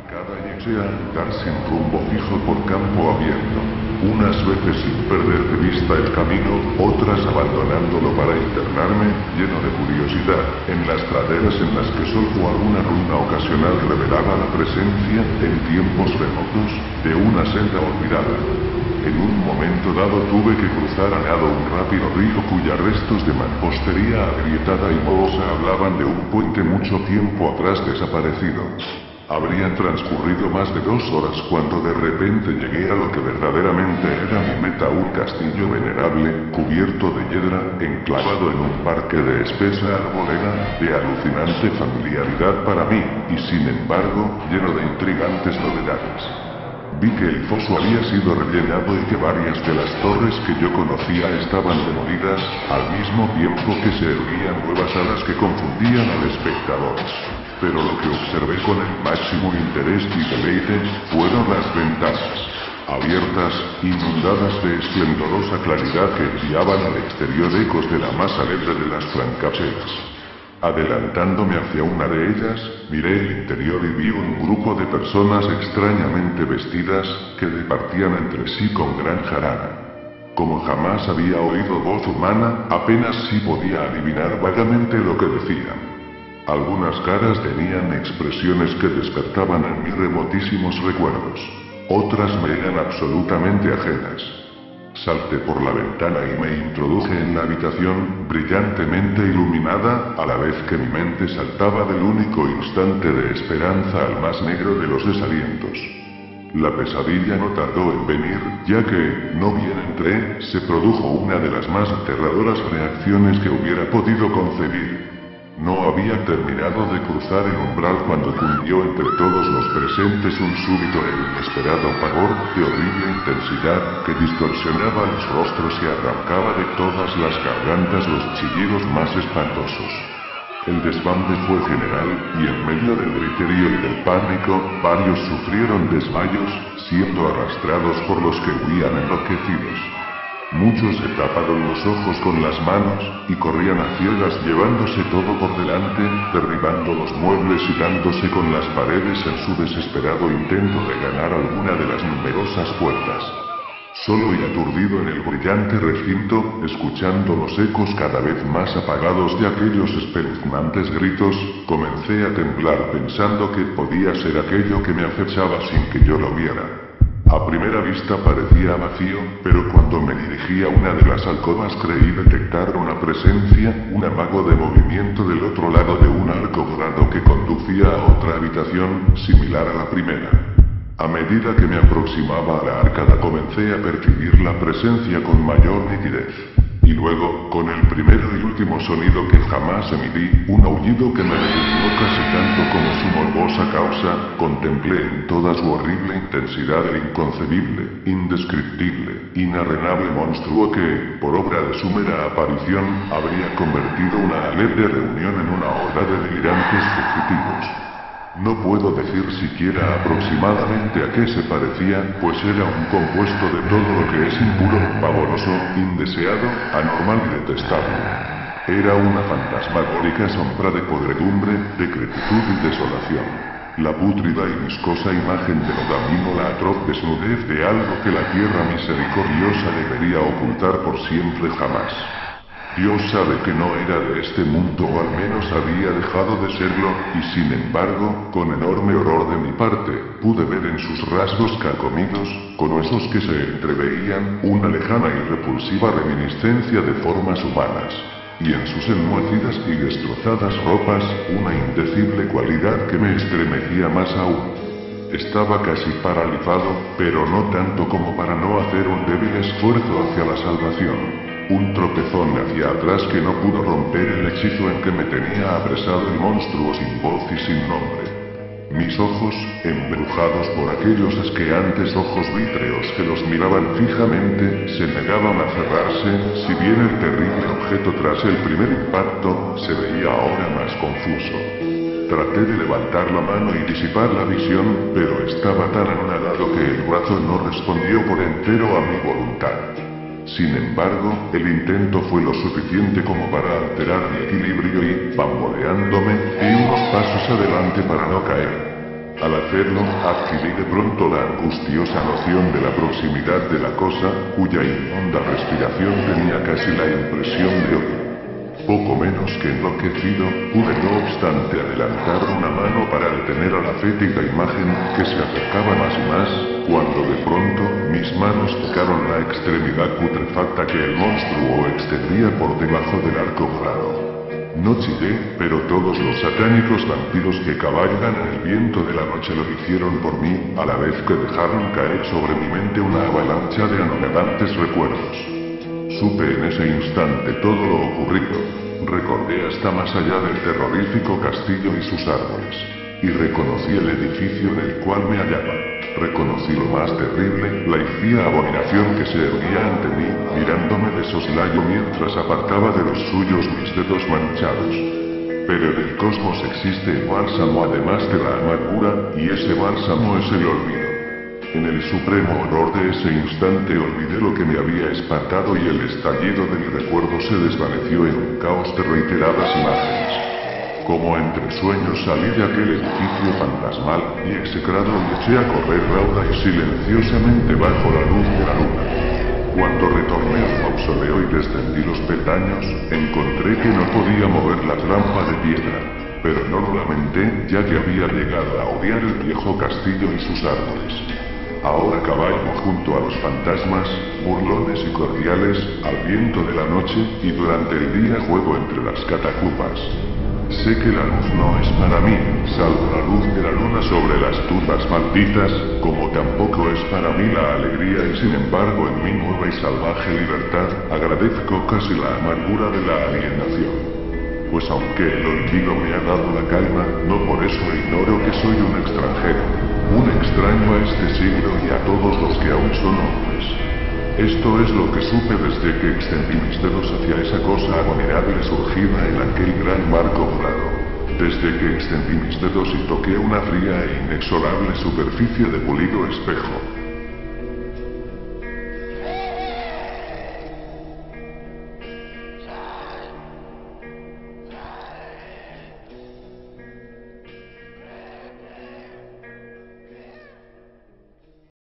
Cada yesea andar sin rumbo fijo por campo abierto. Unas veces sin perder de vista el camino, otras abandonándolo para internarme, lleno de curiosidad, en las praderas en las que solo alguna ruina ocasional revelaba la presencia, en tiempos remotos, de una senda olvidada. En un momento dado tuve que cruzar a nado un rápido río cuyos restos de mampostería agrietada y mohosa hablaban de un puente mucho tiempo atrás desaparecido. Habrían transcurrido más de 2 horas cuando de repente llegué a lo que verdaderamente era mi meta, un castillo venerable, cubierto de hiedra, enclavado en un parque de espesa arboleda, de alucinante familiaridad para mí, y sin embargo, lleno de intrigantes novedades. Vi que el foso había sido rellenado y que varias de las torres que yo conocía estaban demolidas, al mismo tiempo que se erguían nuevas alas que confundían al espectador. Pero lo que observé con el máximo interés y deleite fueron las ventanas, abiertas, inundadas de esplendorosa claridad que enviaban al exterior ecos de la más alegre de las francacheas. Adelantándome hacia una de ellas, miré el interior y vi un grupo de personas extrañamente vestidas, que departían entre sí con gran jarana. Como jamás había oído voz humana, apenas sí podía adivinar vagamente lo que decían. Algunas caras tenían expresiones que despertaban en mí remotísimos recuerdos. Otras me eran absolutamente ajenas. Salté por la ventana y me introduje en la habitación, brillantemente iluminada, a la vez que mi mente saltaba del único instante de esperanza al más negro de los desalientos. La pesadilla no tardó en venir, ya que, no bien entré, se produjo una de las más aterradoras reacciones que hubiera podido concebir. No había terminado de cruzar el umbral cuando cundió entre todos los presentes un súbito e inesperado pavor, de horrible intensidad, que distorsionaba los rostros y arrancaba de todas las gargantas los chillidos más espantosos. El desbande fue general, y en medio del griterío y del pánico, varios sufrieron desmayos, siendo arrastrados por los que huían enloquecidos. Muchos se taparon los ojos con las manos, y corrían a ciegas llevándose todo por delante, derribando los muebles y dándose con las paredes en su desesperado intento de ganar alguna de las numerosas puertas. Solo y aturdido en el brillante recinto, escuchando los ecos cada vez más apagados de aquellos espeluznantes gritos, comencé a temblar pensando que podía ser aquello que me acechaba sin que yo lo viera. A primera vista parecía vacío, pero cuando me dirigí a una de las alcobas creí detectar una presencia, un amago de movimiento del otro lado de un arco dorado que conducía a otra habitación, similar a la primera. A medida que me aproximaba a la arcada comencé a percibir la presencia con mayor nitidez. Y luego, con el primero y último sonido que jamás emití, un aullido que me retumbó casi tanto como su morbosa causa, contemplé en toda su horrible intensidad el inconcebible, indescriptible, inarrenable monstruo que, por obra de su mera aparición, habría convertido una alegre reunión en una horda de delirantes fugitivos. No puedo decir siquiera aproximadamente a qué se parecía, pues era un compuesto de todo lo que es impuro, pavoroso, indeseado, anormal y detestable. Era una fantasmagórica sombra de podredumbre, decrepitud y desolación. La pútrida y viscosa imagen de lo dañino, la atroz desnudez de algo que la tierra misericordiosa debería ocultar por siempre jamás. Dios sabe que no era de este mundo, o al menos había dejado de serlo, y sin embargo, con enorme horror de mi parte, pude ver en sus rasgos carcomidos, con huesos que se entreveían, una lejana y repulsiva reminiscencia de formas humanas. Y en sus enmohecidas y destrozadas ropas, una indecible cualidad que me estremecía más aún. Estaba casi paralizado, pero no tanto como para no hacer un débil esfuerzo hacia la salvación. Un tropezón hacia atrás que no pudo romper el hechizo en que me tenía apresado el monstruo sin voz y sin nombre. Mis ojos, embrujados por aquellos asqueantes ojos vítreos que los miraban fijamente, se negaban a cerrarse, si bien el terrible objeto tras el primer impacto, se veía ahora más confuso. Traté de levantar la mano y disipar la visión, pero estaba tan anonadado que el brazo no respondió por entero a mi voluntad. Sin embargo, el intento fue lo suficiente como para alterar mi equilibrio y, bamboleándome, di unos pasos adelante para no caer. Al hacerlo, adquirí de pronto la angustiosa noción de la proximidad de la cosa, cuya inhonda respiración tenía casi la impresión de odio. Poco menos que enloquecido, pude no obstante adelantar una mano para detener a la fétida imagen, que se acercaba más y más, cuando de pronto, mis manos tocaron la extremidad putrefacta que el monstruo extendía por debajo del arco dorado. No chillé, pero todos los satánicos vampiros que cabalgan en el viento de la noche lo hicieron por mí, a la vez que dejaron caer sobre mi mente una avalancha de anonadantes recuerdos. Supe en ese instante todo lo ocurrido, recordé hasta más allá del terrorífico castillo y sus árboles, y reconocí el edificio en el cual me hallaba. Reconocí lo más terrible, la impía abominación que se erguía ante mí, mirándome de soslayo mientras apartaba de los suyos mis dedos manchados. Pero en el cosmos existe el bálsamo además de la amargura, y ese bálsamo es el olvido. En el supremo horror de ese instante olvidé lo que me había espantado y el estallido de mi recuerdo se desvaneció en un caos de reiteradas imágenes. Como entre sueños salí de aquel edificio fantasmal y execrado y eché a correr rauda y silenciosamente bajo la luz de la luna. Cuando retorné al mausoleo y descendí los peldaños, encontré que no podía mover la trampa de piedra. Pero no lo lamenté, ya que había llegado a odiar el viejo castillo y sus árboles. Ahora cabalgo junto a los fantasmas, burlones y cordiales, al viento de la noche, y durante el día juego entre las catacumbas. Sé que la luz no es para mí, salvo la luz de la luna sobre las tumbas malditas, como tampoco es para mí la alegría y sin embargo en mi nueva y salvaje libertad, agradezco casi la amargura de la alienación. Pues aunque el olvido me ha dado la calma, no por eso ignoro que soy un extranjero, un extraño a este siglo y a todos los que aún son hombres. Esto es lo que supe desde que extendí mis dedos hacia esa cosa abominable surgida en aquel gran marco dorado. Desde que extendí mis dedos y toqué una fría e inexorable superficie de pulido espejo.